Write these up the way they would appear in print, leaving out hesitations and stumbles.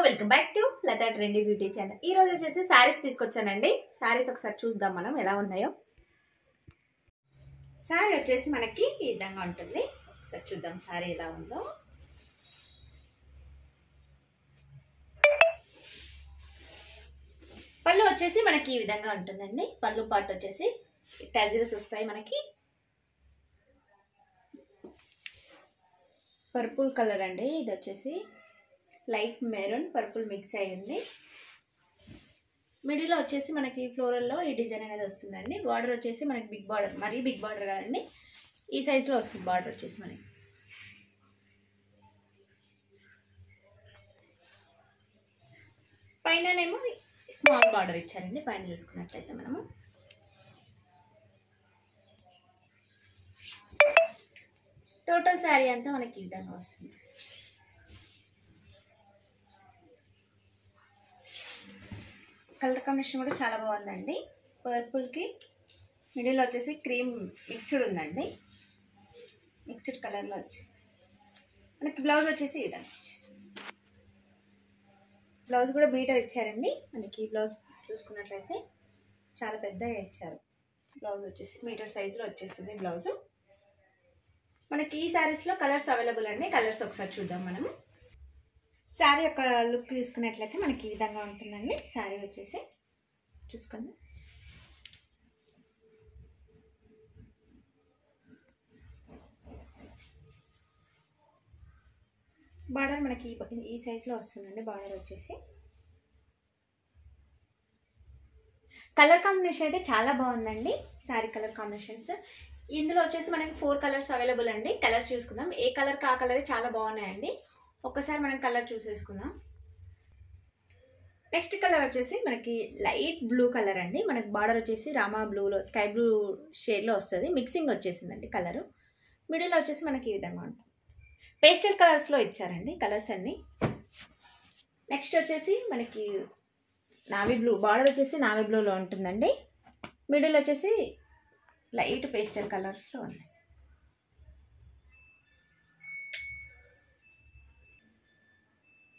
Welcome back to Latha trendy beauty channel. ఈ రోజు వచ్చేసి శారీస్ తీసుకొచ్చానండి. శారీస్ ఒకసారి చూద్దాం మనం ఎలా ఉన్నాయో. శారీ వచ్చేసి మనకి ఈ విధంగా ఉంటుంది. ఒకసారి చూద్దాం శారీ ఎలా ఉందో. పళ్ళు వచ్చేసి మనకి ఈ విధంగా ఉంటుందండి. పళ్ళు పాటు వచ్చేసి టజిల్స్ వస్తాయి. మనకి పర్పుల్ కలర్ అండి. ఇది వచ్చేసి లైట్ మెరూన్ పర్పుల్ మిక్స్ అయ్యింది. మిడిల్లో వచ్చేసి మనకి ఫ్లోరల్లో ఈ డిజైన్ అనేది వస్తుందండి. బార్డర్ వచ్చేసి మనకి బిగ్ బార్డర్, మరీ బిగ్ బార్డర్ కాదండి, ఈ సైజులో వస్తుంది బార్డర్ వచ్చేసి మనకి. పైననేమో స్మాల్ బార్డర్ ఇచ్చారండి. పైన చూసుకున్నట్లయితే మనము టోటల్ శారీ అంతా మనకి ఈ విధంగా వస్తుంది. కలర్ కాంబినేషన్ కూడా చాలా బాగుందండి. పర్పుల్కి మిడిల్ వచ్చేసి క్రీమ్ మిక్స్డ్ ఉందండి. మిక్స్డ్ కలర్లో వచ్చి మనకి బ్లౌజ్ వచ్చేసి ఈ విధంగా వచ్చేసి బ్లౌజ్ కూడా మీటర్ ఇచ్చారండి. మనకి బ్లౌజ్ చూసుకున్నట్లయితే చాలా పెద్దగా ఇచ్చారు. బ్లౌజ్ వచ్చేసి మీటర్ సైజులో వచ్చేసింది బ్లౌజ్. మనకి ఈ శారీస్లో కలర్స్ అవైలబుల్ అండి. కలర్స్ ఒకసారి చూద్దాం మనము. శారీ యొక్క లుక్ తీసుకున్నట్లయితే మనకి ఈ విధంగా ఉంటుందండి. శారీ వచ్చేసి చూసుకోండి. బార్డర్ మనకి ఈ సైజులో వస్తుందండి. బార్డర్ వచ్చేసి కలర్ కాంబినేషన్ అయితే చాలా బాగుందండి. శారీ కలర్ కాంబినేషన్స్ ఇందులో వచ్చేసి మనకి 4 కలర్స్ అవైలబుల్ అండి. కలర్స్ చూసుకుందాం. ఏ కలర్ ఆ కలర్ చాలా బాగున్నాయండి. ఒక్కసారి మనం కలర్ చూసేసుకుందాం. నెక్స్ట్ కలర్ వచ్చేసి మనకి లైట్ బ్లూ కలర్ అండి. మనకి బార్డర్ వచ్చేసి రామా బ్లూలో స్కై బ్లూ షేడ్లో వస్తుంది. మిక్సింగ్ వచ్చేసిందండి కలరు. మిడిల్లో వచ్చేసి మనకి ఈ విధంగా ఉంటుంది. పేస్టల్ కలర్స్లో ఇచ్చారండి కలర్స్ అన్నీ. నెక్స్ట్ వచ్చేసి మనకి నావీ బ్లూ, బార్డర్ వచ్చేసి నావీ బ్లూలో ఉంటుందండి. మిడిల్ వచ్చేసి లైట్ పేస్టల్ కలర్స్లో ఉంది.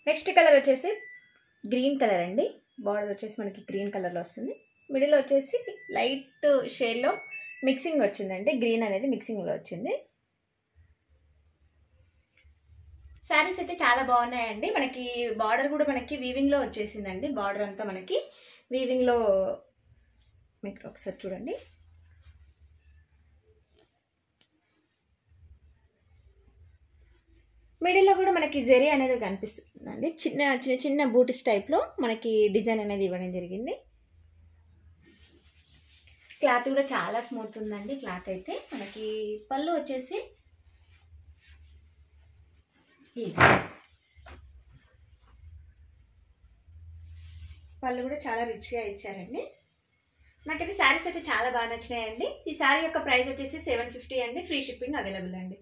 నెక్స్ట్ కలర్ వచ్చేసి గ్రీన్ కలర్ అండి. బార్డర్ వచ్చేసి మనకి గ్రీన్ కలర్లో వస్తుంది. మిడిల్ వచ్చేసి లైట్ షేడ్లో మిక్సింగ్ వచ్చిందండి. గ్రీన్ అనేది మిక్సింగ్లో వచ్చింది. శారీస్ అయితే చాలా బాగున్నాయండి. మనకి బార్డర్ కూడా మనకి వీవింగ్లో వచ్చేసిందండి. బార్డర్ అంతా మనకి వీవింగ్లో మీకు ఒకసారి చూడండి. మిడిల్లో కూడా మనకి జెరీ అనేది కనిపిస్తుందండి. చిన్న చిన్న చిన్న బూటీస్ టైప్లో మనకి డిజైన్ అనేది ఇవ్వడం జరిగింది. క్లాత్ కూడా చాలా స్మూత్ ఉందండి. క్లాత్ అయితే మనకి పళ్ళు వచ్చేసి పళ్ళు కూడా చాలా రిచ్గా ఇచ్చారండి. నాకైతే శారీస్ అయితే చాలా బాగా నచ్చినాయండి. ఈ శారీ యొక్క ప్రైస్ వచ్చేసి 750 అండి. ఫ్రీ షిప్పింగ్ అవైలబుల్ అండి.